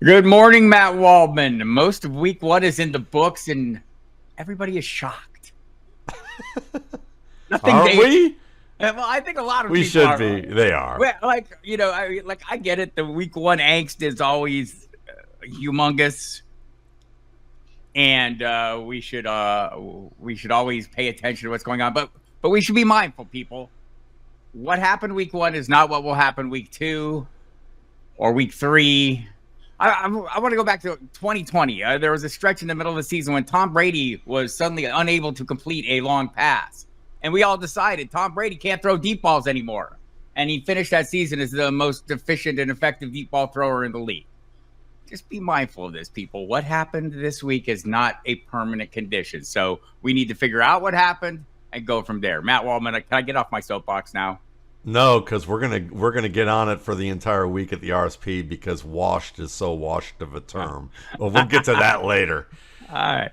Good morning, Matt Waldman. Most of week one is in the books, and everybody is shocked. Are we? Well, I think a lot of We people should are. be. They are. Well, I get it. The week one angst is always humongous, and we should always pay attention to what's going on. But we should be mindful, people. What happened week one is not what will happen week two or week three. I want to go back to 2020. There was a stretch in the middle of the season when Tom Brady was suddenly unable to complete a long pass. And we all decided Tom Brady can't throw deep balls anymore. And he finished that season as the most efficient and effective deep ball thrower in the league. Just be mindful of this, people. What happened this week is not a permanent condition. So we need to figure out what happened and go from there. Matt Waldman, can I get off my soapbox now? No, because we're gonna get on it for the entire week at the RSP because washed is so washed of a term. Well, we'll get to that later. All right.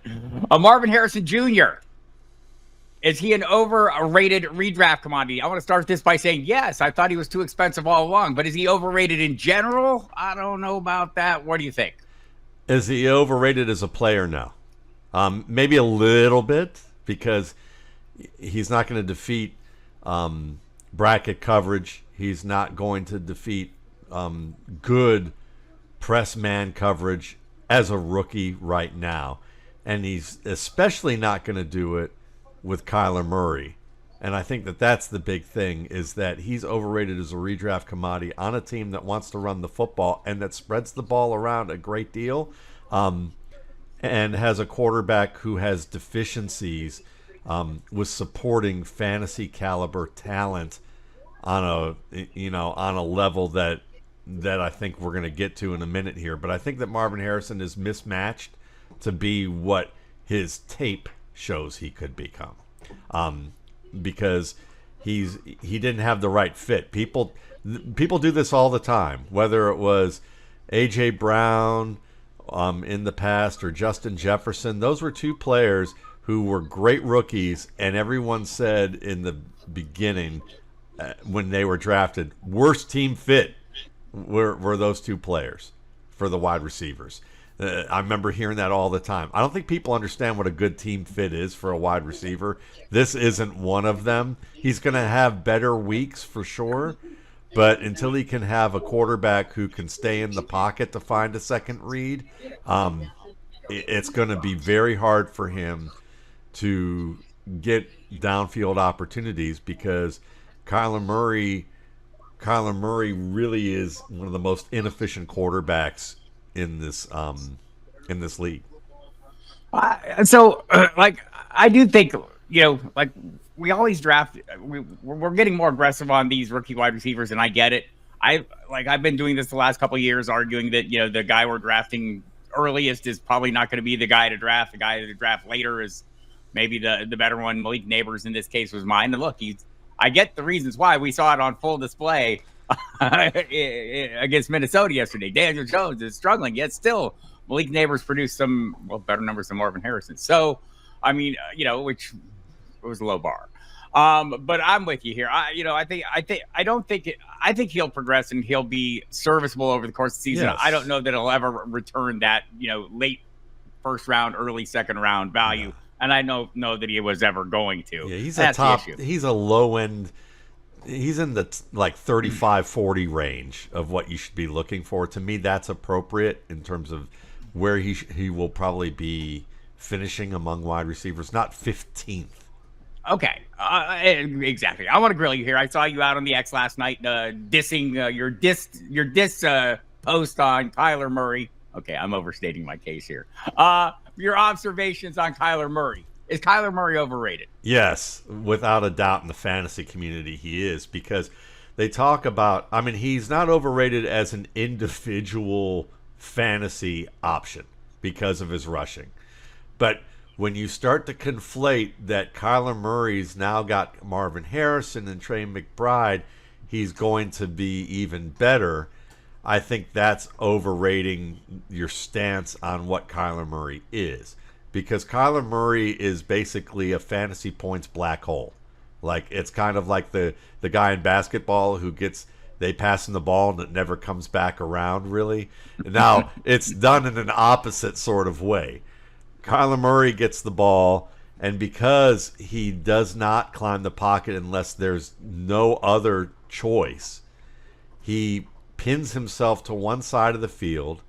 Marvin Harrison Jr. Is he an overrated redraft commodity? I want to start this by saying yes. I thought he was too expensive all along, but is he overrated in general? I don't know about that. What do you think? Is he overrated as a player? No. Maybe a little bit because he's not going to defeat bracket coverage. He's not going to defeat good press man coverage as a rookie right now. And he's especially not going to do it with Kyler Murray. And I think that that's the big thing, is that he's overrated as a redraft commodity on a team that wants to run the football and that spreads the ball around a great deal, and has a quarterback who has deficiencies with supporting fantasy caliber talent on a level that I think we're going to get to in a minute here. But I think that Marvin Harrison is mismatched to be what his tape shows he could become, because he didn't have the right fit. People do this all the time, whether it was A.J. Brown in the past or Justin Jefferson. Those were two players who were great rookies, and everyone said in the beginning when they were drafted, worst team fit were those two players for the wide receivers. I remember hearing that all the time. I don't think people understand what a good team fit is for a wide receiver. This isn't one of them. He's going to have better weeks for sure, but until he can have a quarterback who can stay in the pocket to find a second read, it's going to be very hard for him to get downfield opportunities, because Kyler Murray really is one of the most inefficient quarterbacks in this league. I do think, we always draft. We're getting more aggressive on these rookie wide receivers, and I get it. I've been doing this the last couple of years, arguing that the guy we're drafting earliest is probably not going to be the guy to draft. The guy to draft later is maybe the better one. Malik Neighbors in this case was mine. And look, I get the reasons why. We saw it on full display against Minnesota yesterday. Daniel Jones is struggling, yet still Malik Neighbors produced some better numbers than Marvin Harrison. So, which was a low bar. But I'm with you here. I think he'll progress and he'll be serviceable over the course of the season. Yes. I don't know that he'll ever return that late first round, early second round value. Yeah. And I don't know that he was ever going to. Yeah, he's a low end. He's in the 35-40 range of what you should be looking for. To me, that's appropriate in terms of where he will probably be finishing among wide receivers, not 15th. Okay, exactly. I want to grill you here. I saw you out on the X last night dissing your diss post on Kyler Murray. Okay, I'm overstating my case here. Your observations on Kyler Murray. Is Kyler Murray overrated? Yes, without a doubt. In the fantasy community, he is, because they talk about, he's not overrated as an individual fantasy option because of his rushing. But when you start to conflate that Kyler Murray's now got Marvin Harrison and Tre McBride, he's going to be even better. I think that's overrating your stance on what Kyler Murray is, because Kyler Murray is basically a fantasy points black hole. Like, it's kind of like the guy in basketball who gets they pass him the ball and it never comes back around, really. Now, it's done in an opposite sort of way. Kyler Murray gets the ball, and because he does not climb the pocket unless there's no other choice, he pins himself to one side of the field,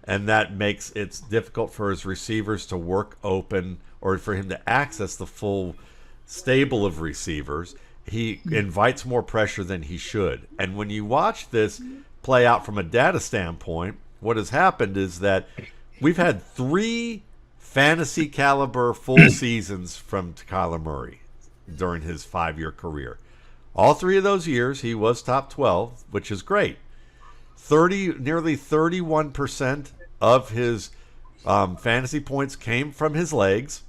and that makes it difficult for his receivers to work open or for him to access the full stable of receivers. He invites more pressure than he should. And when you watch this play out from a data standpoint, what has happened is that we've had 3 fantasy caliber full seasons from Kyler Murray during his 5-year career. All 3 of those years, he was top 12, which is great. Nearly 31% of his fantasy points came from his legs.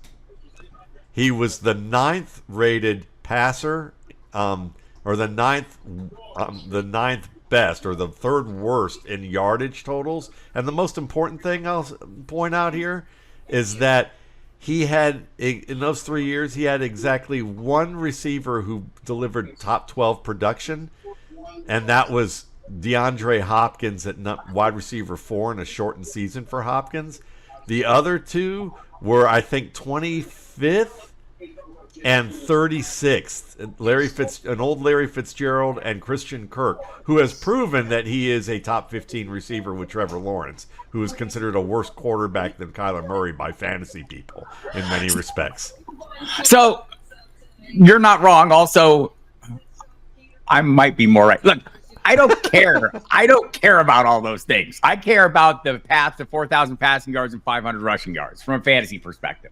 He was the 9th rated passer, or the ninth best, or the 3rd worst in yardage totals. And the most important thing I'll point out here is that he had, in those 3 years, he had exactly 1 receiver who delivered top 12 production, and that was DeAndre Hopkins at wide receiver 4 in a shortened season for Hopkins. The other 2 were, I think, 25th and 36th. An old Larry Fitzgerald and Christian Kirk, who has proven that he is a top 15 receiver with Trevor Lawrence, who is considered a worse quarterback than Kyler Murray by fantasy people in many respects. So you're not wrong. Also, I might be more right. Look, I don't care. I don't care about all those things. I care about the path to 4,000 passing yards and 500 rushing yards from a fantasy perspective,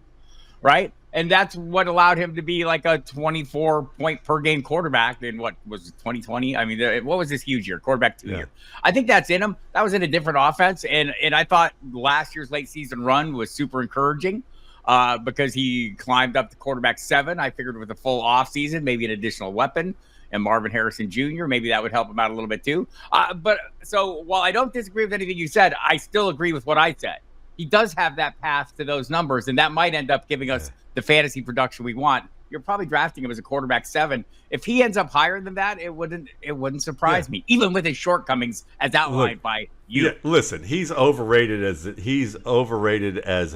right? And that's what allowed him to be like a 24-point per game quarterback in what was it, 2020? I mean, what was this huge year? Quarterback 2 year. I think that's in him. That was in a different offense. And I thought last year's late season run was super encouraging because he climbed up to quarterback 7. I figured with a full off season, maybe an additional weapon and Marvin Harrison Jr., maybe that would help him out a little bit too. But so while I don't disagree with anything you said, I still agree with what I said. He does have that path to those numbers, and that might end up giving us the fantasy production we want. You're probably drafting him as a quarterback 7. If he ends up higher than that, it wouldn't surprise me, even with his shortcomings as outlined by you. Yeah, listen, he's overrated as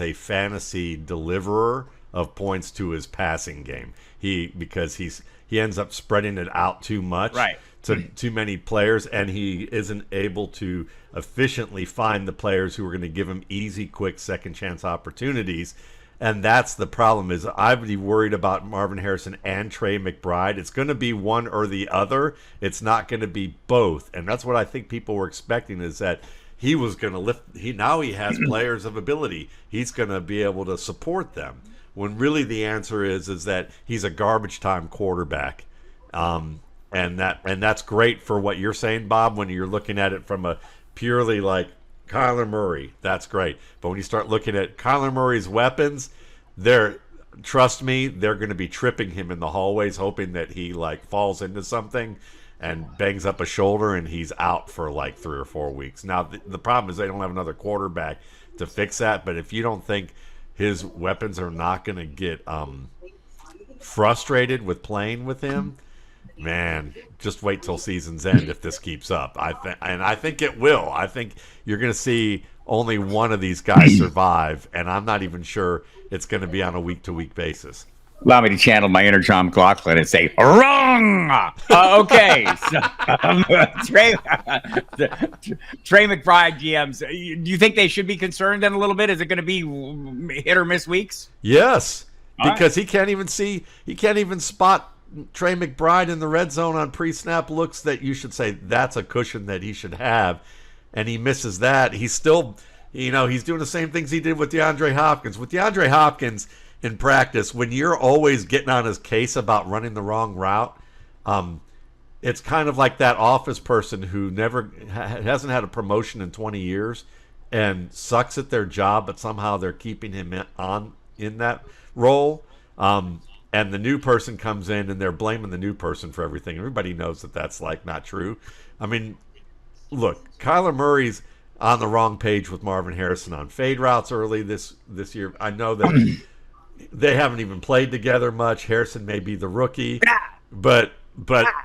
a fantasy deliverer of points to his passing game. Because he ends up spreading it out too much. Right. To too many players, and he isn't able to efficiently find the players who are going to give him easy, quick second chance opportunities. And that's the problem. Is I'd be worried about Marvin Harrison and Tre McBride. It's going to be one or the other. It's not going to be both. And that's what I think people were expecting, is that he was going to lift. Now he has players of ability. He's going to be able to support them. When really the answer is that he's a garbage time quarterback. And that's great for what you're saying, Bob, when you're looking at it from a purely like Kyler Murray. That's great. But when you start looking at Kyler Murray's weapons, trust me, they're going to be tripping him in the hallways, hoping that he like falls into something and bangs up a shoulder and he's out for like 3 or 4 weeks. Now, the problem is they don't have another quarterback to fix that. But if you don't think his weapons are not going to get frustrated with playing with him, man, just wait till season's end if this keeps up. I think it will. I think you're going to see only one of these guys survive, and I'm not even sure it's going to be on a week-to-week basis. Allow me to channel my inner John McLaughlin and say, wrong! Okay. So, Tre McBride GMs, do you think they should be concerned then a little bit? Is it going to be hit or miss weeks? Yes, because he can't even spot Tre McBride in the red zone on pre-snap looks that you should say that's a cushion that he should have, and he misses that. He's still, he's doing the same things he did with DeAndre Hopkins. With DeAndre Hopkins in practice, when you're always getting on his case about running the wrong route, it's kind of like that office person who hasn't had a promotion in 20 years and sucks at their job, but somehow they're keeping him in that role. And the new person comes in and they're blaming the new person for everything. Everybody knows that that's like not true. I mean, look, Kyler Murray's on the wrong page with Marvin Harrison on fade routes early this year. I know that they haven't even played together much. Harrison may be the rookie, but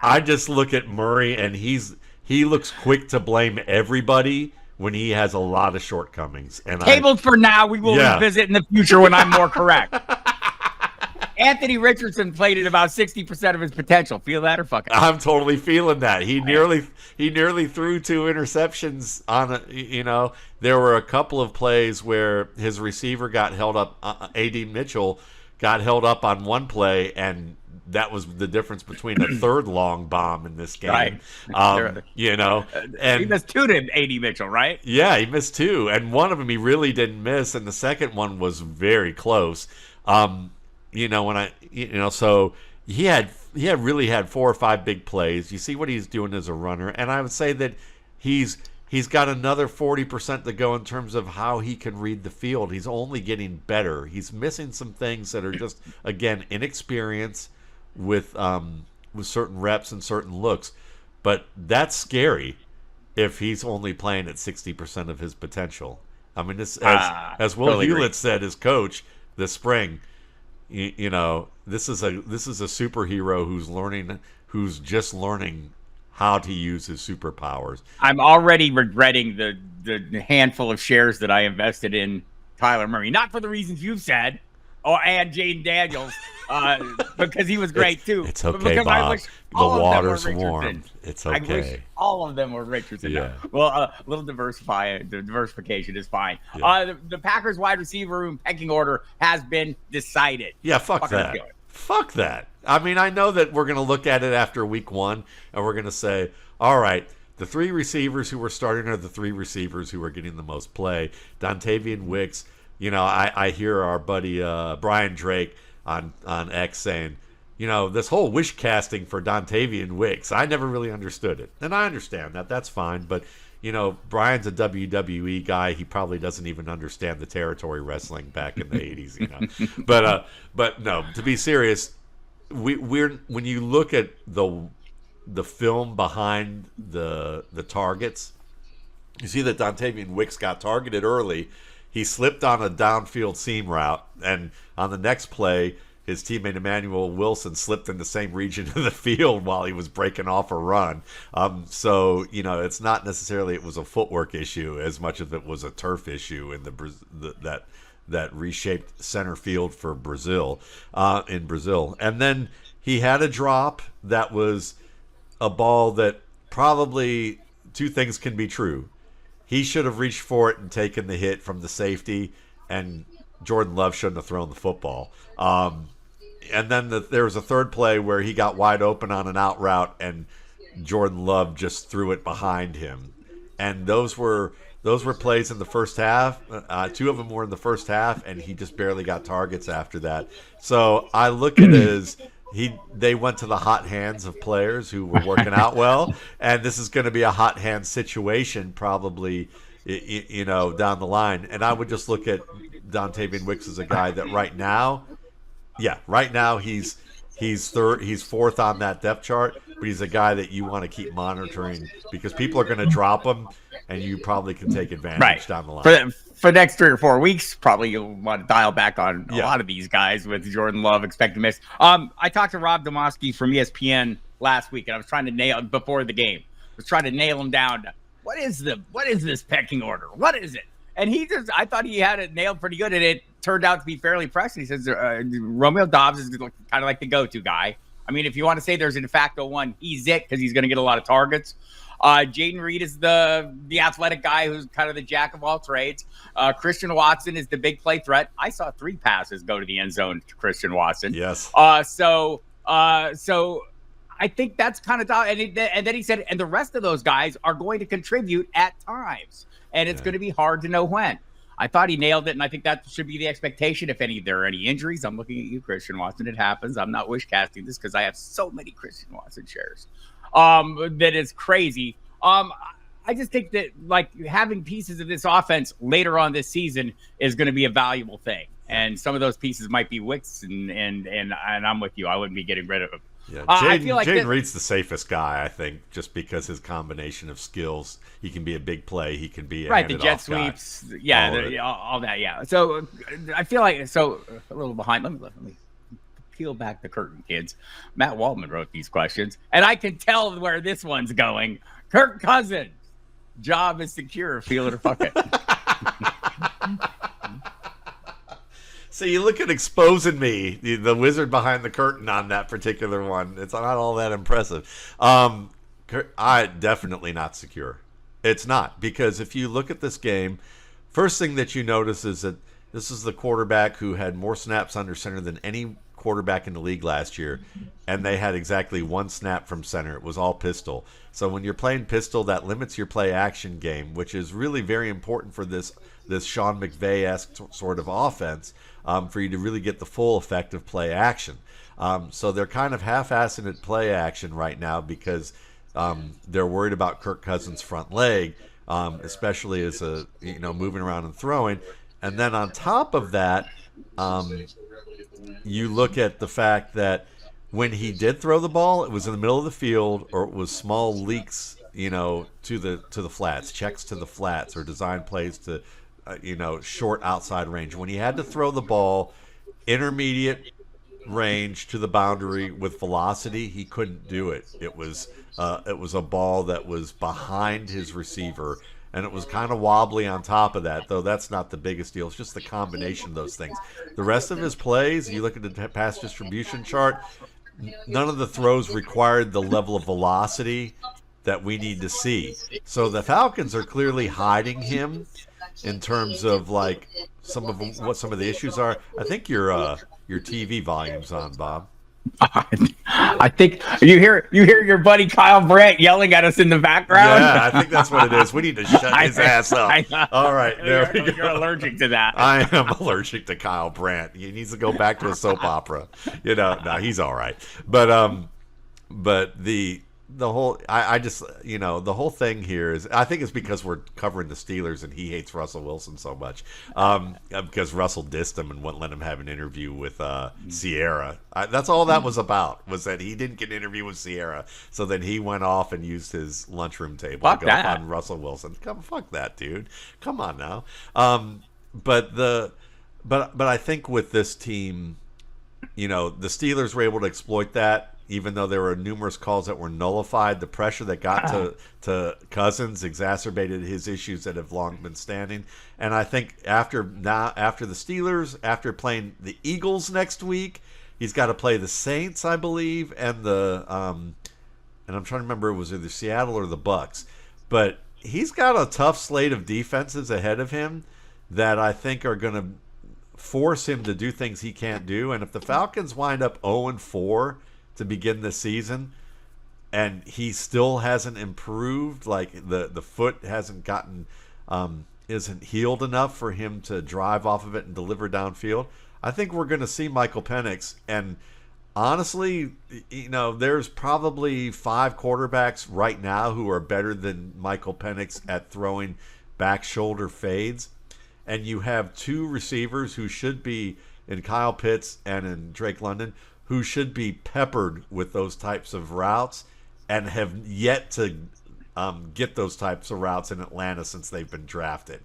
I just look at Murray and he's he looks quick to blame everybody when he has a lot of shortcomings. And tabled for now. We will revisit in the future when I'm more correct. Anthony Richardson played at about 60% of his potential. Feel that or fuck it? I'm totally feeling that. He nearly threw 2 interceptions on there were a couple of plays where his receiver got held up. A.D. Mitchell got held up on one play, and that was the difference between a third long bomb in this game. Right. And he missed 2 to A.D. Mitchell, right? Yeah, he missed 2, and one of them he really didn't miss, and the second one was very close. So he really had 4 or 5 big plays. You see what he's doing as a runner, and I would say that he's got another 40% to go in terms of how he can read the field. He's only getting better. He's missing some things that are just, again, inexperience with certain reps and certain looks, but that's scary if he's only playing at 60% of his potential. I mean, this as Will totally Hewlett agree. said as coach this spring. This is a superhero who's just learning how to use his superpowers. I'm already regretting the handful of shares that I invested in Kyler Murray, not for the reasons you've said, and Jayden Daniels, because he was great too. It's okay, Bob. The water's warm. It's okay. I wish all of them were Richardson. Yeah. Well, a little diversification is fine. Yeah. The Packers wide receiver room pecking order has been decided. Yeah, fuck that. Fuck that. I mean, I know that we're going to look at it after week 1, and we're going to say, all right, the 3 receivers who were starting are the 3 receivers who are getting the most play. Dontavian Wicks, I hear our buddy Brian Drake on X saying, this whole wish casting for Dontavian Wicks, I never really understood it. And I understand that. That's fine. But, Brian's a WWE guy. He probably doesn't even understand the territory wrestling back in the 80s, But no, to be serious, we're when you look at the film behind the targets, you see that Dontavian Wicks got targeted early. He slipped on a downfield seam route, and on the next play, his teammate Emmanuel Wilson slipped in the same region of the field while he was breaking off a run. So it's not necessarily it was a footwork issue as much as it was a turf issue in that reshaped center field for Brazil in Brazil. And then he had a drop that was a ball that probably 2 things can be true. He should have reached for it and taken the hit from the safety, and Jordan Love shouldn't have thrown the football. And then there was a third play where he got wide open on an out route, and Jordan Love just threw it behind him. And those were plays in the first half. 2 of them were in the first half, and he just barely got targets after that. So I look at it as they went to the hot hands of players who were working out well, and this is going to be a hot hand situation probably, down the line. And I would just look at Dontavian Wicks as a guy that right now he's 4th on that depth chart, but he's a guy that you want to keep monitoring because people are going to drop him, and you probably can take advantage down the line. For the next 3 or 4 weeks, probably you'll want to dial back on a lot of these guys with Jordan Love expect to miss. I talked to Rob Domofsky from ESPN last week, and I was trying to nail before the game. I was trying to nail him down. What is this pecking order? What is it? And I thought he had it nailed pretty good, and it turned out to be fairly pressing. He says Romeo Dobbs is kind of like the go-to guy. I mean, if you want to say there's a de facto one, he's it because he's going to get a lot of targets. Jayden Reed is the athletic guy who's kind of the jack of all trades. Christian Watson is the big play threat. I saw 3 passes go to the end zone to Christian Watson. Yes. So I think that's kind of and then he said, and the rest of those guys are going to contribute at times, and it's going to be hard to know when. I thought he nailed it, and I think that should be the expectation. If there are any injuries, I'm looking at you, Christian Watson. It happens. I'm not wish casting this because I have so many Christian Watson shares. That is crazy. I just think that having pieces of this offense later on this season is going to be a valuable thing. And some of those pieces might be Wicks, and I'm with you. I wouldn't be getting rid of them. Yeah, I feel like Jayden Reed's the safest guy, I think, just because his combination of skills. He can be a big play. He can be the jet sweeps, all that, yeah. So I feel like a little behind. Let me peel back the curtain, kids. Matt Waldman wrote these questions, and I can tell where this one's going. Kirk Cousins, job is secure. Feel it or fuck it. So you look at exposing me, the wizard behind the curtain on that particular one. It's not all that impressive. I definitely not secure. It's not, because if you look at this game, first thing that you notice is that this is the quarterback who had more snaps under center than any quarterback in the league last year, and they had exactly one snap from center. It was all pistol. So when you're playing pistol, that limits your play action game, which is really very important for this Sean McVay-esque sort of offense, for you to really get the full effect of play action. So they're kind of half-assing at play action right now because they're worried about Kirk Cousins' front leg, especially as moving around and throwing. And then on top of that, you look at the fact that when he did throw the ball, it was in the middle of the field, or it was small leaks, to the flats, checks to the flats, or design plays to, short outside range. When he had to throw the ball intermediate range to the boundary with velocity, he couldn't do it. It was a ball that was behind his receiver, and it was kind of wobbly on top of that, though that's not the biggest deal. It's just the combination of those things. The rest of his plays, you look at the pass distribution chart, none of the throws required the level of velocity that we need to see. So the Falcons are clearly hiding him in terms of like what some of the issues are. I think your TV volume's on, Bob. I think you hear your buddy Kyle Brandt yelling at us in the background. Yeah, I think that's what it is. We need to shut his ass up. All right, there we go. You're allergic to that. I am allergic to Kyle Brandt. He needs to go back to a soap opera. No, he's all right. But the whole the whole thing here is, I think it's because we're covering the Steelers and he hates Russell Wilson so much, because Russell dissed him and wouldn't let him have an interview with Sierra. That's all that was about, was that he didn't get an interview with Sierra, so then he went off and used his lunchroom table to go on Russell Wilson. Fuck that, dude. Come on now. But I think with this team, the Steelers were able to exploit that. Even though there were numerous calls that were nullified, the pressure that got to Cousins exacerbated his issues that have long been standing. And I think after the Steelers, after playing the Eagles next week, he's got to play the Saints, I believe, and and I'm trying to remember, it was either Seattle or the Bucks. But he's got a tough slate of defenses ahead of him that I think are going to force him to do things he can't do. And if the Falcons wind up 0-4 to begin the season, and he still hasn't improved, like the foot hasn't gotten isn't healed enough for him to drive off of it and deliver downfield, I think we're going to see Michael Penix. And honestly, there's probably 5 quarterbacks right now who are better than Michael Penix at throwing back shoulder fades, and you have 2 receivers who should be in Kyle Pitts and in Drake London, who should be peppered with those types of routes, and have yet to get those types of routes in Atlanta since they've been drafted.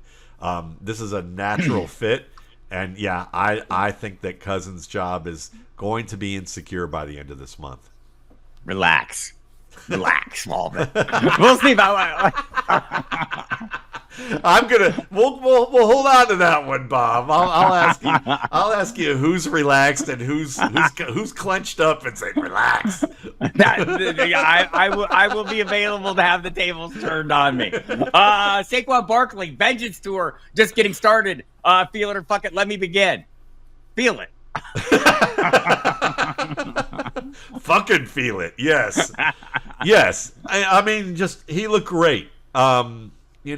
This is a natural fit, and yeah, I think that Cousins' job is going to be insecure by the end of this month. Relax, Waldman. We'll see about We'll hold on to that one, Bob. I'll ask you who's relaxed and who's clenched up and say relax. I will be available to have the tables turned on me. Saquon Barkley, Vengeance Tour, just getting started. Feel it or fuck it. Let me begin. Feel it. Fucking feel it. Yes. I mean, just he looked great. He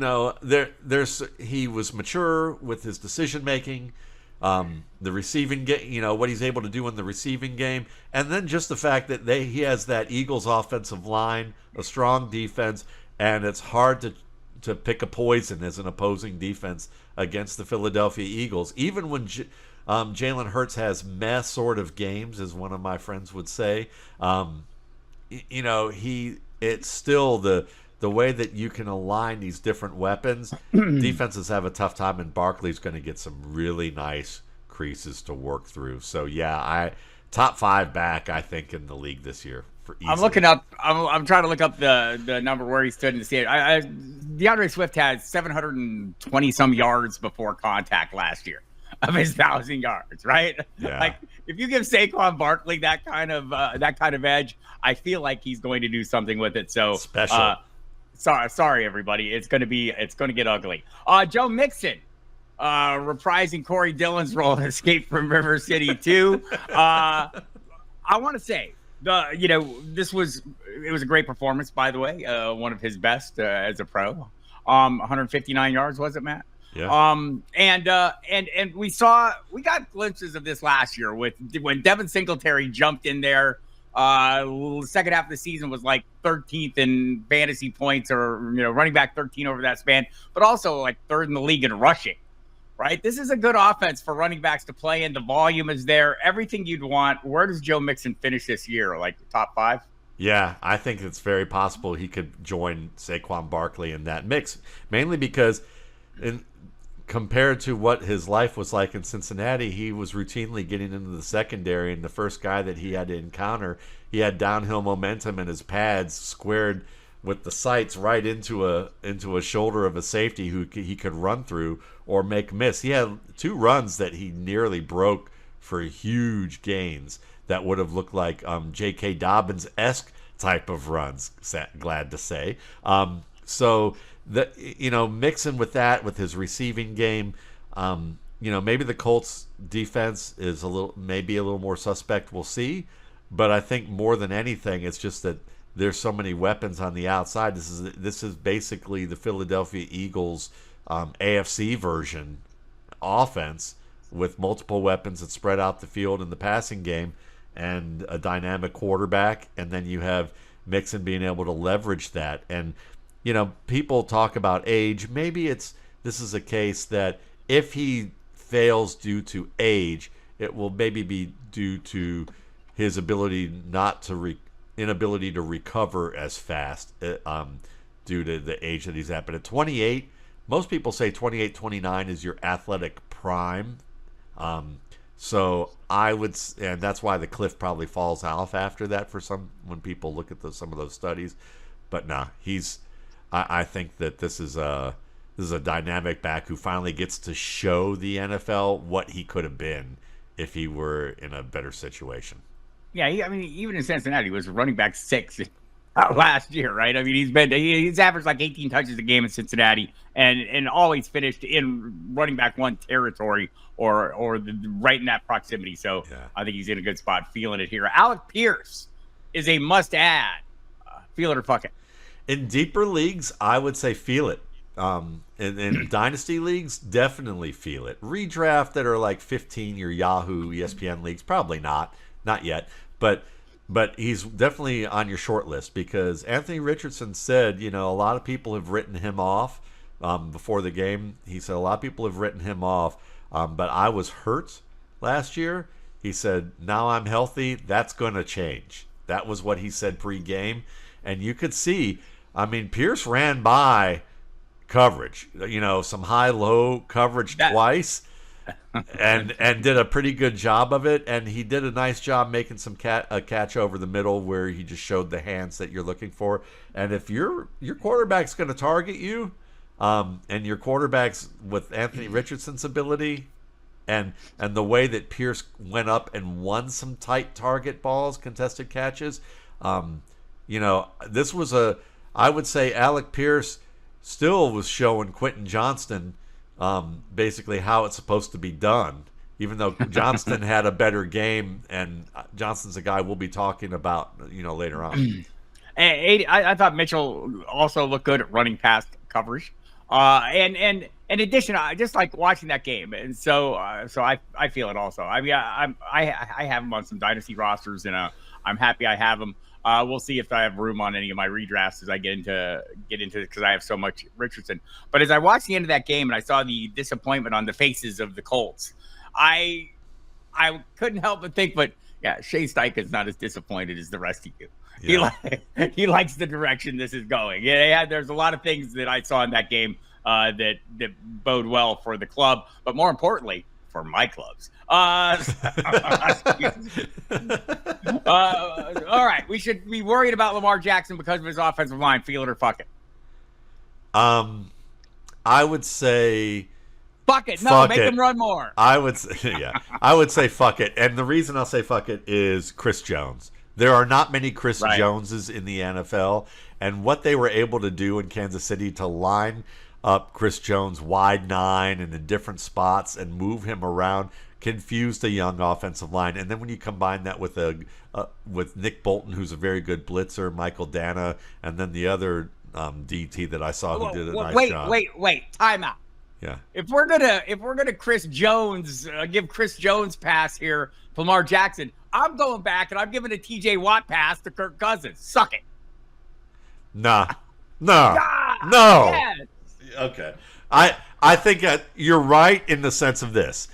was mature with his decision making, the receiving game, what he's able to do in the receiving game, and then just the fact that he has that Eagles offensive line, a strong defense, and it's hard to pick a poison as an opposing defense against the Philadelphia Eagles, even when Jalen Hurts has meh sort of games, as one of my friends would say. It's still the way that you can align these different weapons. Defenses have a tough time, and Barkley's going to get some really nice creases to work through. So yeah, top 5 back, I think, in the league this year. easily. I'm looking up. I'm trying to look up the number where he stood in the state. DeAndre Swift had 720 some yards before contact last year of his 1,000 yards. Right? Yeah. Like if you give Saquon Barkley that kind of edge, I feel like he's going to do something with it. So special. Sorry, everybody. It's going to get ugly. Joe Mixon, reprising Corey Dillon's role in Escape from River City 2. I want to say it was a great performance, by the way. One of his best as a pro. 159 yards, was it, Matt? Yeah. And we got glimpses of this last year when Devin Singletary jumped in there. Second half of the season was like 13th in fantasy points, or running back 13 over that span, but also like third in the league in rushing. Right, this is a good offense for running backs to play in. The volume is there, everything you'd want. Where does Joe Mixon finish this year? Like top 5? Yeah, I think it's very possible he could join Saquon Barkley in that mix, mainly because compared to what his life was like in Cincinnati, he was routinely getting into the secondary, and the first guy that he had to encounter, he had downhill momentum and his pads squared with the sights right into a shoulder of a safety who he could run through or make miss. He had 2 runs that he nearly broke for huge gains that would have looked like J.K. Dobbins-esque type of runs, glad to say. So Mixon with that, with his receiving game, maybe the Colts defense is maybe a little more suspect. We'll see. But I think more than anything, it's just that there's so many weapons on the outside. This is basically the Philadelphia Eagles AFC version offense with multiple weapons that spread out the field in the passing game and a dynamic quarterback. And then you have Mixon being able to leverage that. And, people talk about age. Maybe this is a case that if he fails due to age, it will maybe be due to his inability to recover as fast due to the age that he's at. But at 28, most people say 28, 29 is your athletic prime. So I would, and that's why the cliff probably falls off after that when people look at some of those studies. But no, I think that this is a dynamic back who finally gets to show the NFL what he could have been if he were in a better situation. Yeah, even in Cincinnati, he was running back 6 last year, right? I mean, he's averaged like 18 touches a game in Cincinnati, and always finished in running back 1 territory or right in that proximity. So yeah. I think he's in a good spot, feeling it here. Alec Pierce is a must-add. Feel it or fuck it. In deeper leagues, I would say feel it. In dynasty leagues, definitely feel it. Redraft that are like 15, your Yahoo, ESPN leagues, probably not yet. But he's definitely on your short list because Anthony Richardson said, a lot of people have written him off before the game. He said a lot of people have written him off, but I was hurt last year. He said, now I'm healthy. That's going to change. That was what he said pre-game. And you could see, Pierce ran by coverage, some high-low coverage twice. and did a pretty good job of it, and he did a nice job making a catch over the middle where he just showed the hands that you're looking for. And if your quarterback's going to target you, and your quarterback's with Anthony Richardson's ability, and the way that Pierce went up and won some tight target balls, contested catches, this was I would say Alec Pierce still was showing Quentin Johnston basically how it's supposed to be done, even though Johnston had a better game, and Johnston's a guy we'll be talking about, later on. I thought Mitchell also looked good at running past coverage. And in addition, I just like watching that game, and so I feel it also. I have him on some dynasty rosters, and I'm happy I have him. We'll see if I have room on any of my redrafts as I get into because I have so much Richardson. But as I watched the end of that game and I saw the disappointment on the faces of the Colts, I couldn't help but think, but yeah, Shea Steichen's not as disappointed as the rest of you. Yeah. He likes the direction this is going. Yeah, there's a lot of things that I saw in that game that bode well for the club, but more importantly for my clubs. All right, we should be worried about Lamar Jackson because of his offensive line. Feel it or fuck it. I would say fuck it. No, make him run more. I would say, I would say fuck it. And the reason I'll say fuck it is Chris Jones. There are not many Chris Joneses in the NFL, and what they were able to do in Kansas City to line up Chris Jones wide 9 and in different spots and move him around confused a young offensive line. And then when you combine that with with Nick Bolton, who's a very good blitzer, Michael Dana, and then the other DT that I saw who did a nice job. Wait, time out. Yeah. If we're gonna Chris Jones give Chris Jones pass here to Lamar Jackson, I'm going back and I'm giving a TJ Watt pass to Kirk Cousins. Suck it. No. Yes. Okay. I think you're right in the sense of this.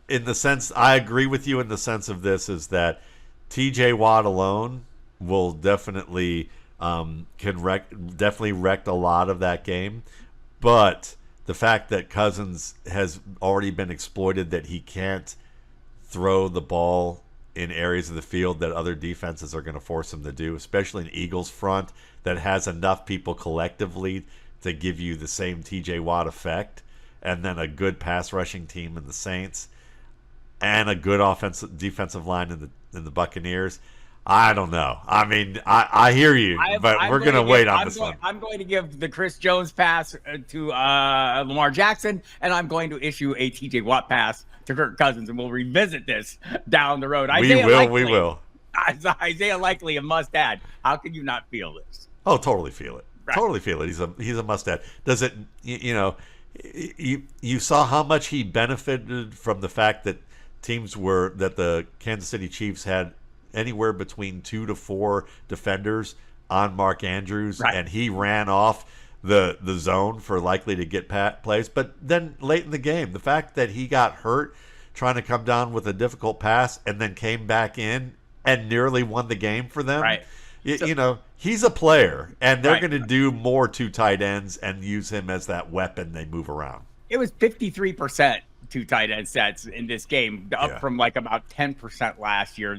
In the sense, I agree with you in the sense of this is that TJ Watt alone will definitely definitely wrecked a lot of that game, but the fact that Cousins has already been exploited, that he can't throw the ball in areas of the field that other defenses are going to force him to do, especially an Eagles front that has enough people collectively to give you the same TJ Watt effect, and then a good pass rushing team in the Saints and a good defensive line in the Buccaneers. I don't know. I mean, I hear you, but we're going to wait on this one. I'm going to give the Chris Jones pass to Lamar Jackson, and I'm going to issue a TJ Watt pass to Kirk Cousins, and we'll revisit this down the road. We will. Isaiah Likely, a must-add. How can you not feel this? Oh, totally feel it. Right. Totally feel it. He's a must-add. Does it? You saw how much he benefited from the fact that that the Kansas City Chiefs had anywhere between 2 to 4 defenders on Mark Andrews, and he ran off the zone for Likely to get plays. But then late in the game, the fact that he got hurt trying to come down with a difficult pass and then came back in and nearly won the game for them. Right. He's a player, and they're going to do more to tight ends and use him as that weapon they move around. It was 53% two tight end sets in this game, up from like about 10% last year.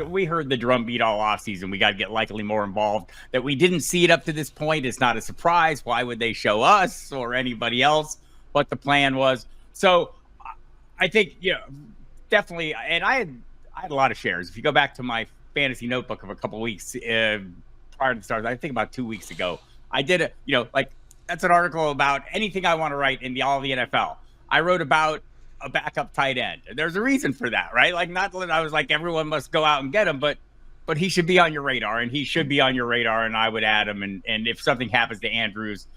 We heard the drumbeat all offseason. We got to get Likely more involved. That we didn't see it up to this point is not a surprise. Why would they show us or anybody else what the plan was? So I think, definitely. And I had a lot of shares. If you go back to my fantasy notebook of a couple weeks prior to the start, I think about 2 weeks ago, I did that's an article about anything I want to write in all of the NFL. I wrote about a backup tight end. There's a reason for that, right? Like, not that I was like, everyone must go out and get him, but he should be on your radar, and he should be on your radar, and I would add him. And if something happens to Andrews,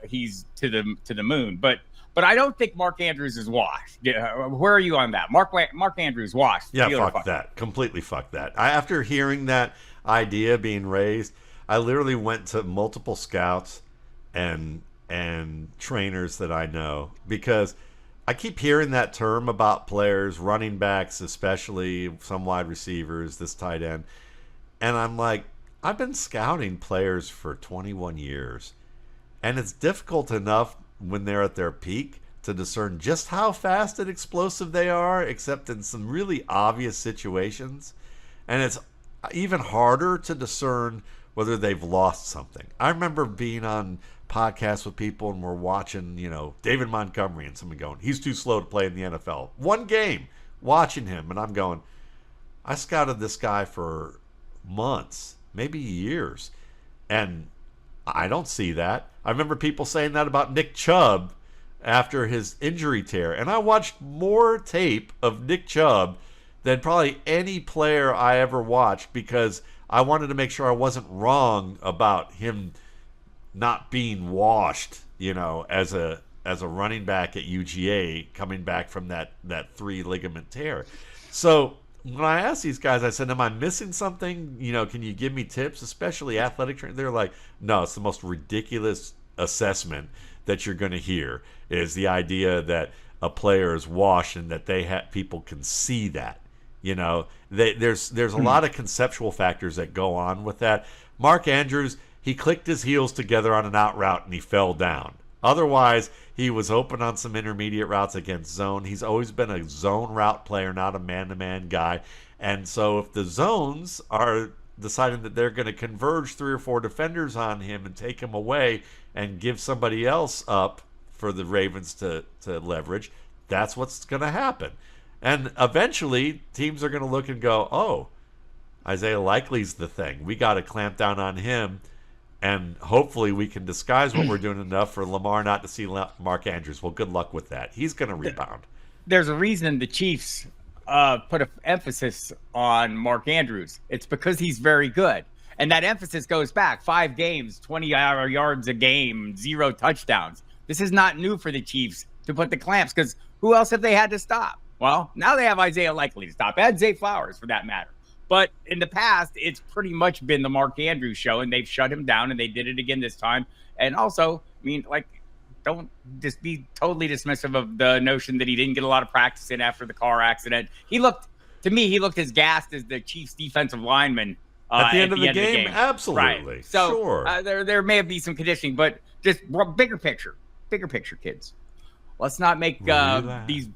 he's to the moon. But I don't think Mark Andrews is washed. Where are you on that? Mark Andrews washed. Yeah, fuck that. Completely fuck that. After hearing that idea being raised, I literally went to multiple scouts and trainers that I know, because I keep hearing that term about players, running backs, especially some wide receivers, this tight end. And I'm like, I've been scouting players for 21 years, and it's difficult enough when they're at their peak to discern just how fast and explosive they are, except in some really obvious situations. And it's even harder to discern whether they've lost something. I remember being on podcasts with people and we're watching, David Montgomery, and someone going, he's too slow to play in the NFL. One game, watching him, and I'm going, I scouted this guy for months, maybe years, and I don't see that. I remember people saying that about Nick Chubb after his injury tear, and I watched more tape of Nick Chubb than probably any player I ever watched, because I wanted to make sure I wasn't wrong about him not being washed, as a running back at UGA coming back from that 3 ligament tear. So when I asked these guys, I said, am I missing something? Can you give me tips, especially athletic training? They're like, no, it's the most ridiculous assessment that you're going to hear, is the idea that a player is washed and that people can see that. There's a lot of conceptual factors that go on with that. Mark Andrews, he clicked his heels together on an out route and he fell down. Otherwise, he was open on some intermediate routes against zone. He's always been a zone route player, not a man-to-man guy. And so if the zones are deciding that they're going to converge 3 or 4 defenders on him and take him away and give somebody else up for the Ravens to leverage, that's what's going to happen. And eventually, teams are going to look and go, oh, Isaiah Likely's the thing. We got to clamp down on him, and hopefully we can disguise what we're doing enough for Lamar not to see Mark Andrews. Well, good luck with that. He's going to rebound. There's a reason the Chiefs put an emphasis on Mark Andrews. It's because he's very good. And that emphasis goes back 5 games, 20 yards a game, 0 touchdowns. This is not new for the Chiefs to put the clamps, because who else have they had to stop? Well, now they have Isaiah Likely to stop, and Zay Flowers for that matter. But in the past, it's pretty much been the Mark Andrews show, and they've shut him down, and they did it again this time. And also, I mean, like, don't just be totally dismissive of the notion that he didn't get a lot of practice in after the car accident. He looked as gassed as the Chiefs defensive lineman at the end of the game. Absolutely. Right. So sure. There may be some conditioning, but just bigger picture, kids. Let's not make these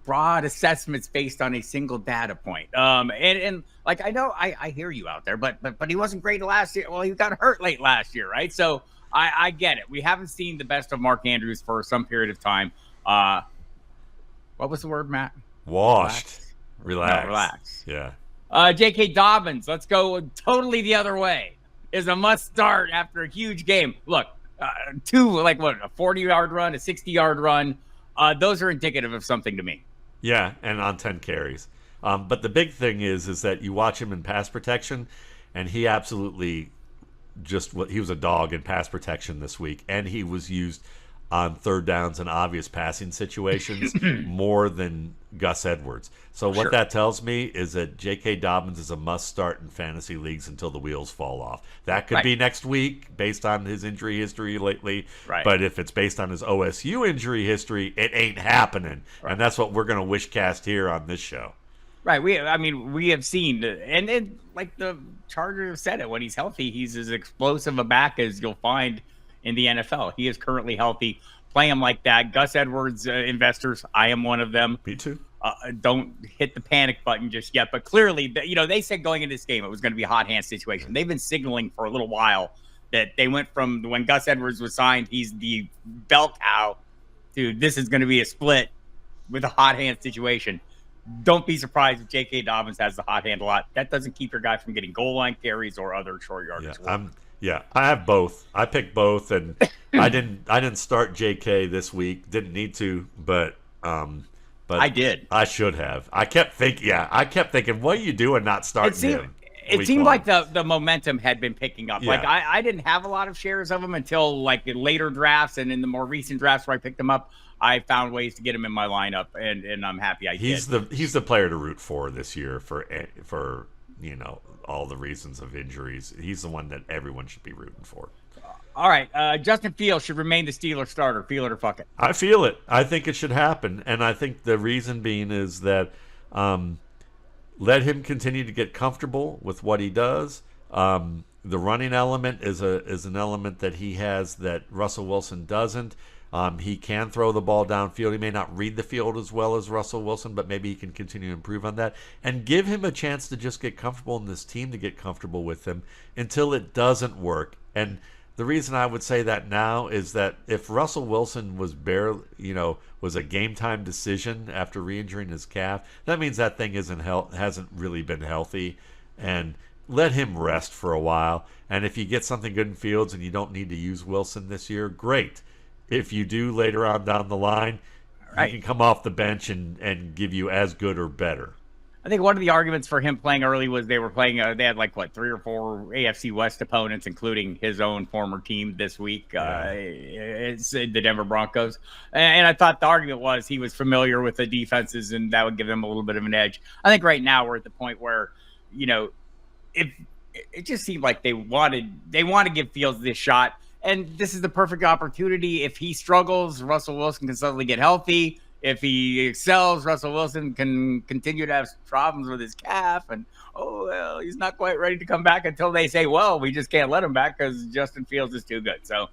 broad assessments based on a single data point. And like, I know I hear you out there, but he wasn't great last year. Well, he got hurt late last year, right? So I get it. We haven't seen the best of Mark Andrews for some period of time. What was the word, Matt? Washed. Relax. No, relax. Yeah. J.K. Dobbins, let's go totally the other way, is a must start after a huge game. Look, 2, a 40-yard run, a 60-yard run. Those are indicative of something to me. Yeah, and on 10 carries. But the big thing is that you watch him in pass protection, and he absolutely he was a dog in pass protection this week, and he was used on 3rd downs and obvious passing situations more than Gus Edwards. So what that tells me is that J.K. Dobbins is a must-start in fantasy leagues until the wheels fall off. That could be next week based on his injury history lately. Right. But if it's based on his OSU injury history, it ain't happening. Right. And that's what we're going to wish cast here on this show. Right. We have seen, and like the Chargers said it, when he's healthy, he's as explosive a back as you'll find in the NFL. He is currently healthy. Play him like that. Gus Edwards investors, I am one of them. Me too. Don't hit the panic button just yet. But clearly, they said going into this game it was going to be a hot hand situation. They've been signaling for a little while that they went from when Gus Edwards was signed, he's the bell cow, to this is going to be a split with a hot hand situation. Don't be surprised if J.K. Dobbins has the hot hand a lot. That doesn't keep your guy from getting goal line carries or other short yardage. Yeah, I have both. I picked both, and I didn't start J.K. this week. Didn't need to, but I did. I should have. I kept thinking, what are you doing not starting him? It seemed like the momentum had been picking up. Yeah. Like I didn't have a lot of shares of him until like in later drafts, and in the more recent drafts where I picked him up, I found ways to get him in my lineup, and I'm happy I did. He's the player to root for this year for all the reasons of injuries. He's the one that everyone should be rooting for. All right, Justin Fields should remain the Steelers starter. Feel it or fuck it. I feel it. I think it should happen, and I think the reason being is that let him continue to get comfortable with what he does. The running element is an element that he has that Russell Wilson doesn't. He can throw the ball downfield. He may not read the field as well as Russell Wilson, but maybe he can continue to improve on that. And give him a chance to just get comfortable, and this team to get comfortable with him until it doesn't work. And the reason I would say that now is that if Russell Wilson was was a game time decision after re-injuring his calf, that means that thing hasn't really been healthy. And let him rest for a while. And if you get something good in Fields and you don't need to use Wilson this year, great. If you do later on down the line, he can come off the bench and give you as good or better. I think one of the arguments for him playing early was they were playing. They had 3 or 4 AFC West opponents, including his own former team this week. It's the Denver Broncos, and I thought the argument was he was familiar with the defenses, and that would give him a little bit of an edge. I think right now we're at the point where, if it just seemed like they want to give Fields this shot. And this is the perfect opportunity. If he struggles, Russell Wilson can suddenly get healthy. If he excels, Russell Wilson can continue to have problems with his calf. And, he's not quite ready to come back until they say, well, we just can't let him back because Justin Fields is too good. So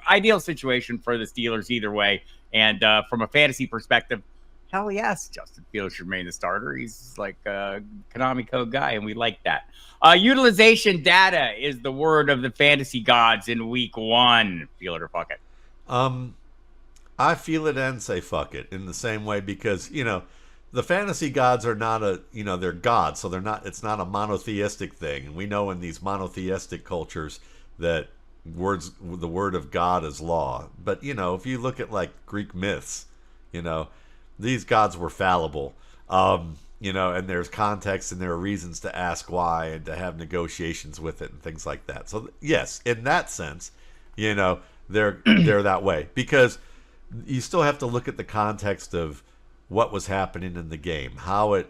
ideal situation for the Steelers either way. And from a fantasy perspective, hell yes, Justin Fields should remain the starter. He's like a Konami code guy, and we like that. Utilization data is the word of the fantasy gods in week 1. Feel it or fuck it. I feel it and say fuck it in the same way because, the fantasy gods are not they're gods, so it's not a monotheistic thing. And we know in these monotheistic cultures that the word of God is law. But, if you look at like Greek myths, these gods were fallible. And there's context and there are reasons to ask why and to have negotiations with it and things like that. So yes, in that sense, they're that way because you still have to look at the context of what was happening in the game, how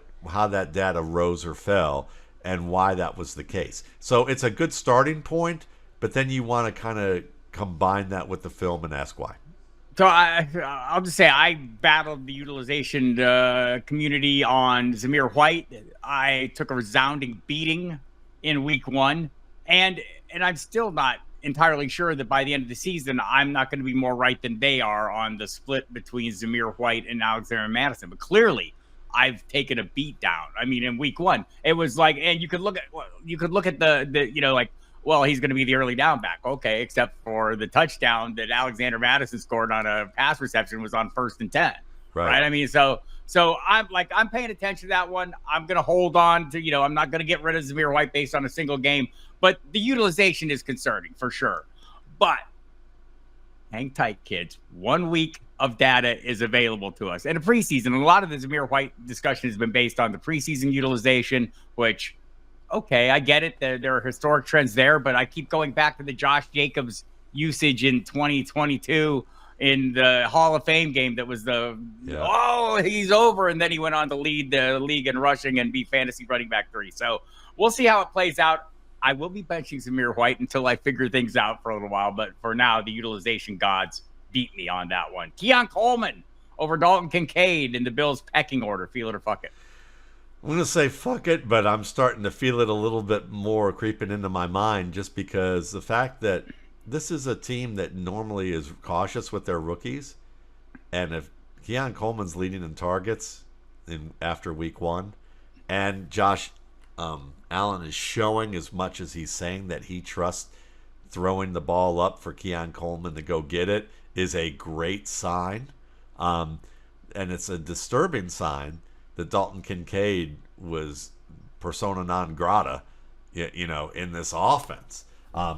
that data rose or fell, and why that was the case. So it's a good starting point, but then you want to kind of combine that with the film and ask why. So I'll just say I battled the utilization community on Zamir White. I took a resounding beating in week 1, and I'm still not entirely sure that by the end of the season, I'm not going to be more right than they are on the split between Zamir White and Alexander Madison. But clearly, I've taken a beat down. I mean, in week 1, it was like, and you could look at the well, he's going to be the early down back. Okay, except for the touchdown that Alexander Madison scored on a pass reception was on 1st and 10. Right? I mean, so I'm paying attention to that one. I'm going to hold on to, I'm not going to get rid of Zamir White based on a single game, but the utilization is concerning for sure. But hang tight, kids. 1 week of data is available to us. And a preseason, a lot of the Zamir White discussion has been based on the preseason utilization, which, okay, I get it. There are historic trends there, but I keep going back to the Josh Jacobs usage in 2022 in the Hall of Fame game that was he's over, and then he went on to lead the league in rushing and be fantasy running back 3. So we'll see how it plays out. I will be benching Zamir White until I figure things out for a little while, but for now, the utilization gods beat me on that one. Keon Coleman over Dalton Kincaid in the Bills pecking order. Feel it or fuck it. I'm going to say fuck it, but I'm starting to feel it a little bit more creeping into my mind just because the fact that this is a team that normally is cautious with their rookies, and if Keon Coleman's leading in targets after week 1, and Josh Allen is showing as much as he's saying that he trusts throwing the ball up for Keon Coleman to go get it is a great sign. And it's a disturbing sign that Dalton Kincaid was persona non grata, in this offense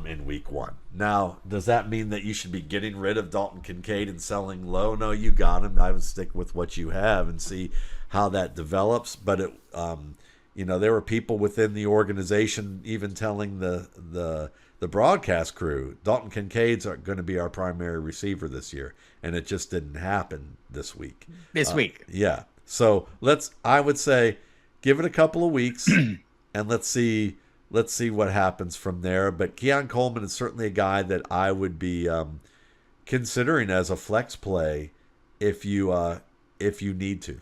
in week 1. Now, does that mean that you should be getting rid of Dalton Kincaid and selling low? No, you got him. I would stick with what you have and see how that develops. But there were people within the organization even telling the broadcast crew, Dalton Kincaid's going to be our primary receiver this year, and it just didn't happen this week. Yeah. So I would say, give it a couple of weeks, and let's see what happens from there. But Keon Coleman is certainly a guy that I would be considering as a flex play if you need to.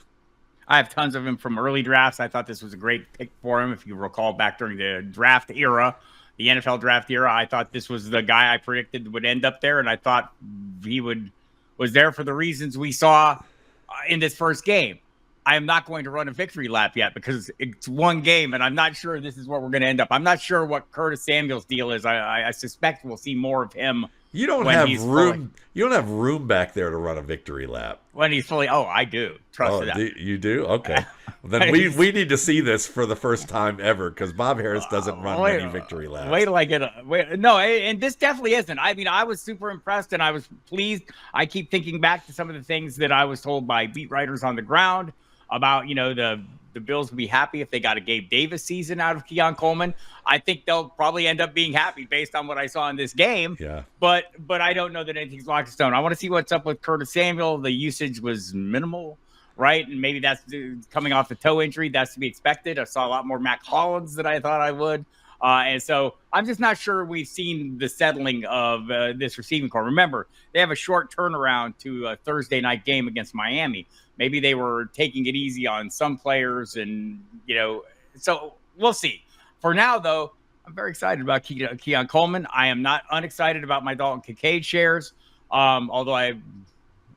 I have tons of him from early drafts. I thought this was a great pick for him. If you recall back during the draft era, the NFL draft era, I thought this was the guy I predicted would end up there, and I thought he was there for the reasons we saw in this first game. I am not going to run a victory lap yet because it's one game, and I'm not sure this is where we're going to end up. I'm not sure what Curtis Samuel's deal is. I suspect we'll see more of him. You don't have room. You don't have room back there to run a victory lap when he's fully. Oh, I do. Trust that. You do? Okay. Well, then we need to see this for the first time ever because Bob Harris doesn't run many victory laps. Wait till I get no, and this definitely isn't. I mean, I was super impressed and I was pleased. I keep thinking back to some of the things that I was told by beat writers on the ground about, the Bills would be happy if they got a Gabe Davis season out of Keon Coleman. I think they'll probably end up being happy based on what I saw in this game. Yeah. But I don't know that anything's locked in stone. I want to see what's up with Curtis Samuel. The usage was minimal, right? And maybe that's coming off the toe injury. That's to be expected. I saw a lot more Mac Hollins than I thought I would. And so I'm just not sure we've seen the settling of this receiving core. Remember, they have a short turnaround to a Thursday night game against Miami. Maybe they were taking it easy on some players and, so we'll see. For now, though, I'm very excited about Keon Coleman. I am not unexcited about my Dalton Kincaid shares, or my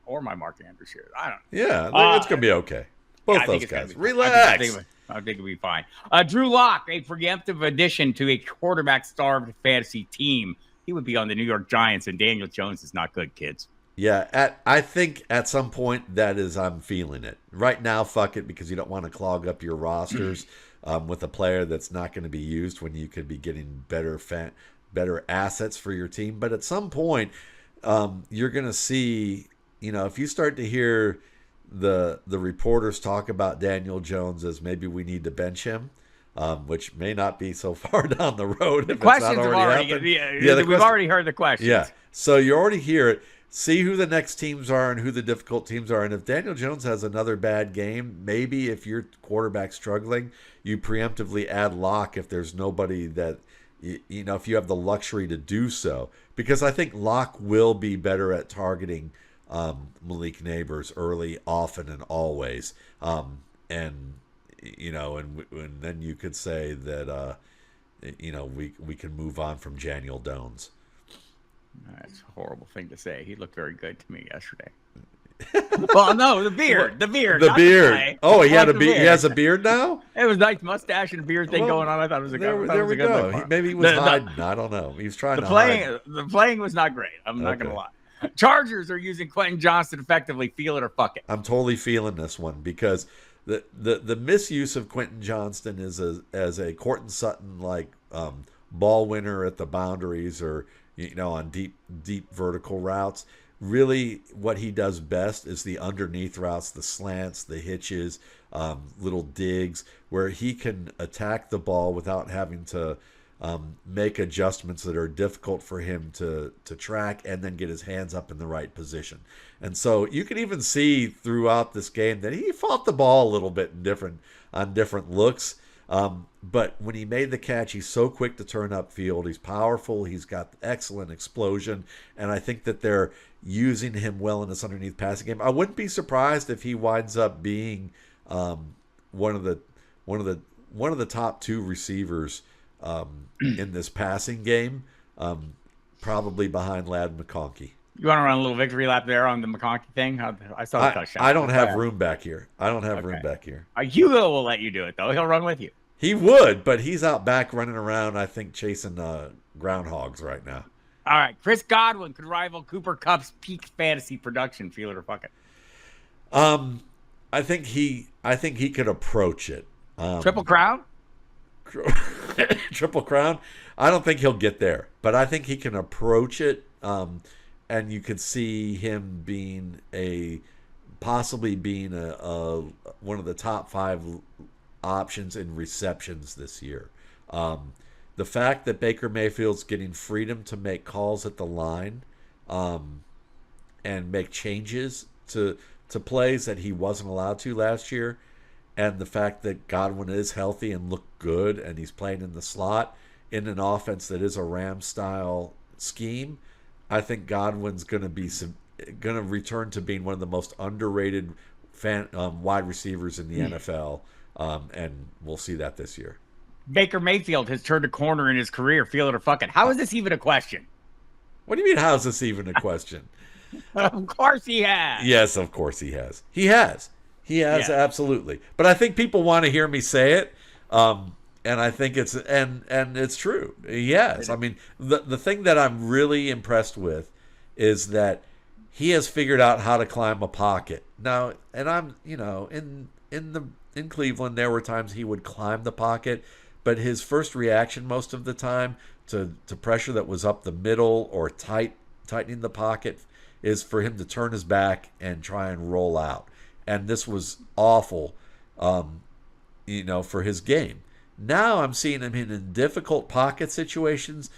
Mark Andrews shares. I don't know. Yeah, it's going to be okay. Both those guys. Relax. I think it'll be fine. Drew Lock, a preemptive addition to a quarterback-starved fantasy team. He would be on the New York Giants, and Daniel Jones is not good, kids. Yeah, I think at some point I'm feeling it. Right now, fuck it, because you don't want to clog up your rosters with a player that's not going to be used when you could be getting better assets for your team. But at some point, you're going to see, if you start to hear the reporters talk about Daniel Jones as maybe we need to bench him, which may not be so far down the road. The questions have already we've already heard the questions. Yeah, so you already hear it. See who the next teams are and who the difficult teams are. And if Daniel Jones has another bad game, maybe if your quarterback's struggling, you preemptively add Locke if there's nobody that, if you have the luxury to do so. Because I think Locke will be better at targeting Malik Neighbors early, often, and always. And then you could say that, we can move on from Daniel Jones. That's a horrible thing to say. He looked very good to me yesterday. Well, no, the beard. Oh, he had a beard. He has a beard now. It was nice mustache and beard thing going on. I thought it was a good. There we go. Maybe he was hiding. I don't know. He was trying to hide. The playing was not great. I'm not gonna lie. Chargers are using Quentin Johnston effectively. Feel it or fuck it. I'm totally feeling this one because the misuse of Quentin Johnston is as a Cortland Sutton like ball winner at the boundaries or on deep vertical routes. Really, what he does best is the underneath routes, the slants, the hitches, little digs, where he can attack the ball without having to make adjustments that are difficult for him to track and then get his hands up in the right position. And so you can even see throughout this game that he fought the ball a little bit on different looks. But when he made the catch, he's so quick to turn upfield. He's powerful. He's got excellent explosion. And I think that they're using him well in this underneath passing game. I wouldn't be surprised if he winds up being one of the top two receivers in this passing game, probably behind Ladd McConkey. You want to run a little victory lap there on the McConkey thing? I saw the touchdown. I don't have room back here. Hugo will let you do it, though. He'll run with you. He would, but he's out back running around, I think, chasing groundhogs right now. All right. Chris Godwin could rival Cooper Kupp's peak fantasy production. Feel it or fuck it. I think he could approach it. Triple Crown? Triple Crown? I don't think he'll get there, but I think he can approach it. And you could see him possibly being one of the top 5 options in receptions this year. The fact that Baker Mayfield's getting freedom to make calls at the line and make changes to plays that he wasn't allowed to last year, and the fact that Godwin is healthy and looked good and he's playing in the slot in an offense that is a Ram-style scheme, I think Godwin's going to return to being one of the most underrated wide receivers in the NFL, and we'll see that this year. Baker Mayfield has turned a corner in his career. Feel it or fuck it. How is this even a question? What do you mean, how is this even a question? Of course he has. Yes, of course he has. He has, absolutely. But I think people want to hear me say it. And I think it's it's true. Yes, I mean the thing that I'm really impressed with is that he has figured out how to climb a pocket now. And I'm in Cleveland there were times he would climb the pocket, but his first reaction most of the time to pressure that was up the middle or tightening the pocket is for him to turn his back and try and roll out. And this was awful, for his game. Now I'm seeing him in difficult pocket situations,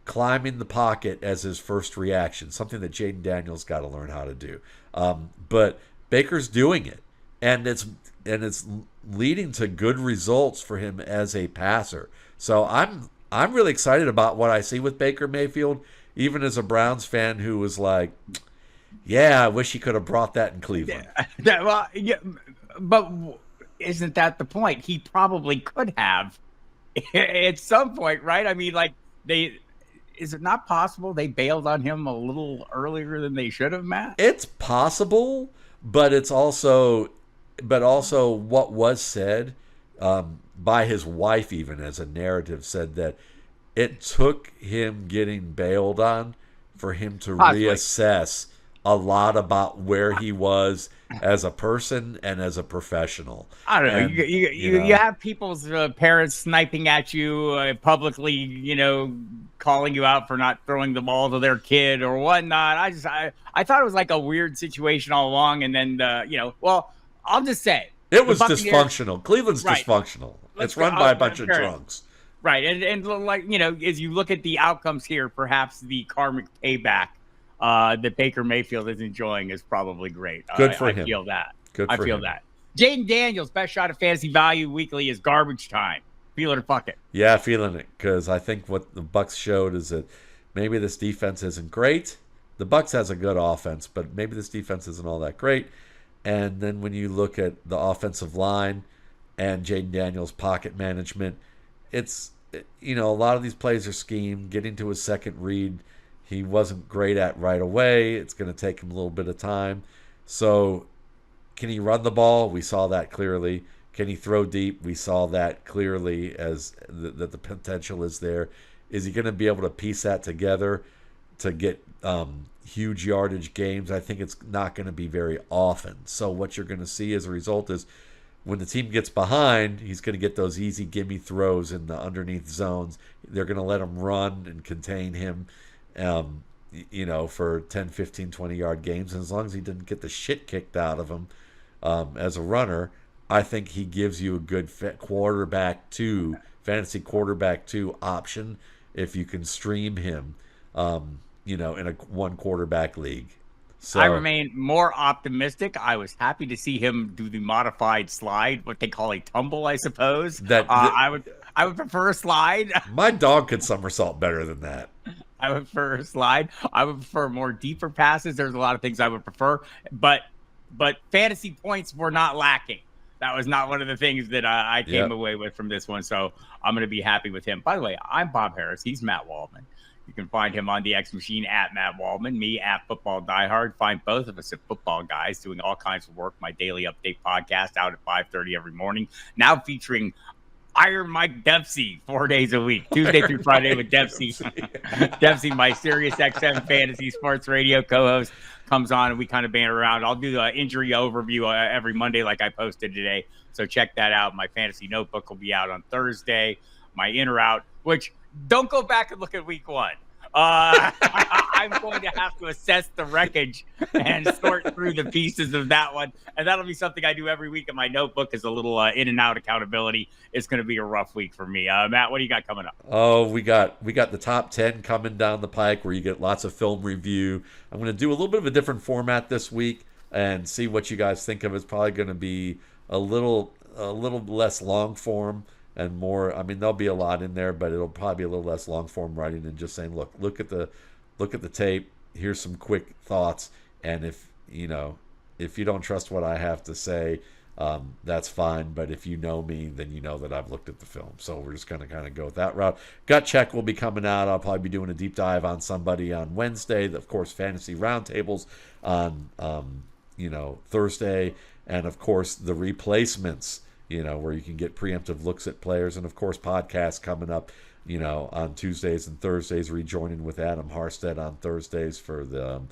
climbing the pocket as his first reaction, something that Jayden Daniels got to learn how to do. But Baker's doing it, and it's leading to good results for him as a passer. So I'm really excited about what I see with Baker Mayfield, even as a Browns fan who was like, yeah, I wish he could have brought that in Cleveland. But isn't that the point? He probably could have at some point, right? I mean, like is it not possible they bailed on him a little earlier than they should have, Matt? It's possible, but it's also, what was said by his wife, even as a narrative, said that it took him getting bailed on for him to Possibly. reassess a lot about where he was as a person and as a professional. I don't know. And, You have people's parents sniping at you publicly, calling you out for not throwing the ball to their kid or whatnot. I thought it was like a weird situation all along. And then, well, I'll just say it was dysfunctional. Cleveland's right. dysfunctional. It's run by a bunch of drunks. Right. And like, as you look at the outcomes here, perhaps the karmic payback that Baker Mayfield is enjoying is probably great. Good for him. I feel that. I feel that. Jayden Daniels, best shot of fantasy value weekly is garbage time. Feel it or fuck it. Yeah, feeling it, because I think what the Bucs showed is that maybe this defense isn't great. The Bucs has a good offense, but maybe this defense isn't all that great. And then when you look at the offensive line and Jayden Daniels' pocket management, it's, a lot of these plays are schemed. Getting to his second read, he wasn't great at right away. It's going to take him a little bit of time. So can he run the ball? We saw that clearly. Can he throw deep? We saw that clearly, as that the potential is there. Is he going to be able to piece that together to get huge yardage games? I think it's not going to be very often. So what you're going to see as a result is when the team gets behind, he's going to get those easy gimme throws in the underneath zones. They're going to let him run and contain him, for 10, 15, 20-yard games. And as long as he didn't get the shit kicked out of him as a runner, I think he gives you a good fantasy quarterback 2 option if you can stream him, in a one quarterback league. So I remain more optimistic. I was happy to see him do the modified slide, what they call a tumble, I suppose. I would prefer a slide. My dog could somersault better than that. I would prefer a slide. I would prefer more deeper passes. There's a lot of things I would prefer, but fantasy points were not lacking. That was not one of the things that I came away with from this one. So I'm going to be happy with him. By the way, I'm Bob Harris. He's Matt Waldman. You can find him on the X Machine at Matt Waldman, me at Football Diehard. Find both of us at Football Guys doing all kinds of work. My daily update podcast out at 5:30 every morning. Now featuring Iron Mike Dempsey 4 days a week, Tuesday through Friday with Dempsey. Dempsey, my Sirius XM Fantasy Sports Radio co-host, comes on and we kind of banter around. I'll do the injury overview every Monday like I posted today. So check that out. My fantasy notebook will be out on Thursday. My in or out, which don't go back and look at week 1. I'm going to have to assess the wreckage and sort through the pieces of that one. And that'll be something I do every week in my notebook as a little in and out accountability. It's going to be a rough week for me. Matt, what do you got coming up? Oh, we got the top 10 coming down the pike where you get lots of film review. I'm going to do a little bit of a different format this week and see what you guys think of. It's probably going to be a little less long form and more. I mean, there'll be a lot in there, but it'll probably be a little less long form writing and just saying, look at the tape. Here's some quick thoughts, and if you don't trust what I have to say, that's fine. But if you know me, then you know that I've looked at the film. So we're just going to kind of go with that route. Gut check will be coming out. I'll probably be doing a deep dive on somebody on Wednesday. Of course, fantasy roundtables on Thursday, and of course the replacements. Where you can get preemptive looks at players, and of course podcasts coming up, on Tuesdays and Thursdays, rejoining with Adam Harstead on Thursdays for the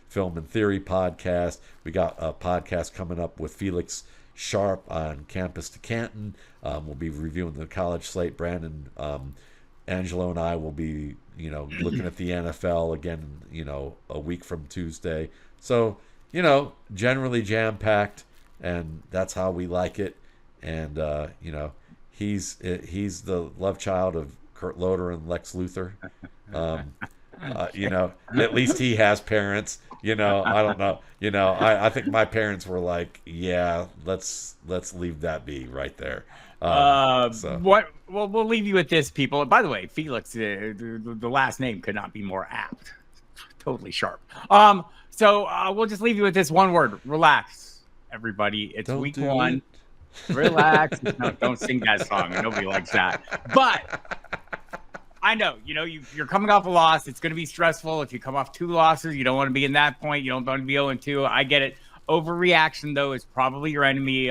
Film and Theory podcast. We got a podcast coming up with Felix Sharp on Campus to Canton. We'll be reviewing the college slate. Brandon, Angelo, and I will be, looking at the NFL again, a week from Tuesday. So, generally jam-packed, and that's how we like it. And he's the love child of Kurt Loder and Lex Luthor. At least he has parents. I don't know. I think my parents were like, yeah, let's leave that be right there. What? Well, we'll leave you with this, people. By the way, Felix, the last name could not be more apt. Totally sharp. So we'll just leave you with this one word: relax, everybody. It's week 1. Relax. No, don't sing that song. Nobody likes that. But I know, you're coming off a loss. It's going to be stressful. If you come off 2 losses, you don't want to be in that point. You don't want to be 0-2. I get it. Overreaction, though, is probably your enemy.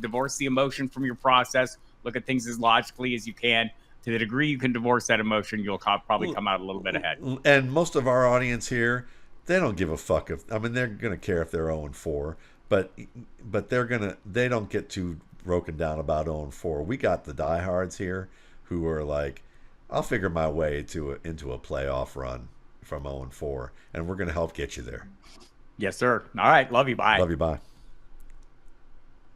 Divorce the emotion from your process. Look at things as logically as you can. To the degree you can divorce that emotion, you'll probably come out a little bit ahead. And most of our audience here, they don't give a fuck they're going to care if they're 0-4, but they don't get too broken down about 0-4. We got the diehards here who are like, I'll figure my way into a playoff run from 0-4, and we're going to help get you there. Yes, sir. All right. Love you. Bye. Love you. Bye.